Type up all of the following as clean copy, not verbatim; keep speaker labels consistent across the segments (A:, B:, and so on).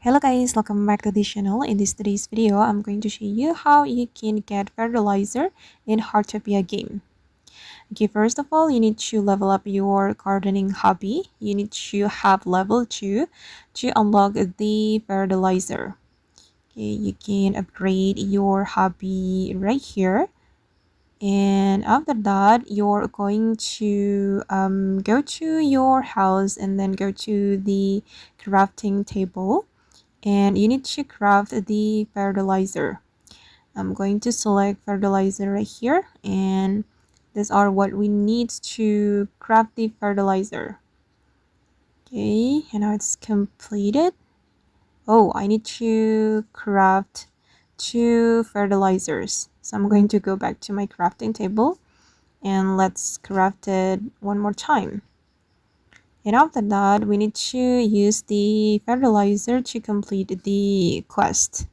A: Hello guys, welcome back to this channel. In today's video, I'm going to show you how you can get fertilizer in Heartopia game. Okay, first of all, you need to level up your gardening hobby. You need to have level 2 to unlock the fertilizer. Okay, you can upgrade your hobby right here. And after that, you're going to go to your house and then go to the crafting table. And you need to craft the fertilizer. I'm going to select fertilizer right here, and these are what we need to craft the fertilizer. Okay, and now it's completed. Oh, I need to craft 2 fertilizers. So I'm going to go back to my crafting table and let's craft it one more time. And after that, we need to use the fertilizer to complete the quest.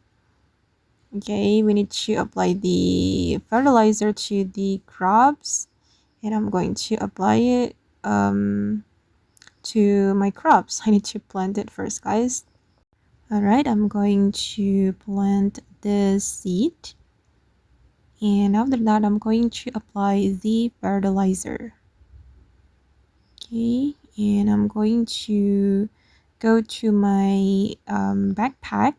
A: Okay, we need to apply the fertilizer to the crops, and I'm going to apply it to my crops. I need to plant it first, guys. All right, I'm going to plant the seed, and after that, I'm going to apply the fertilizer. Okay, and I'm going to go to my backpack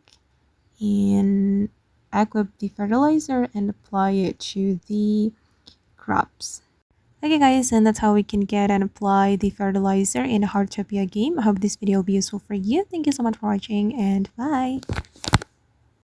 A: and equip the fertilizer and apply it to the crops. Okay guys, and that's how we can get and apply the fertilizer in a Heartopia game. I hope this video will be useful for you. Thank you so much for watching and bye.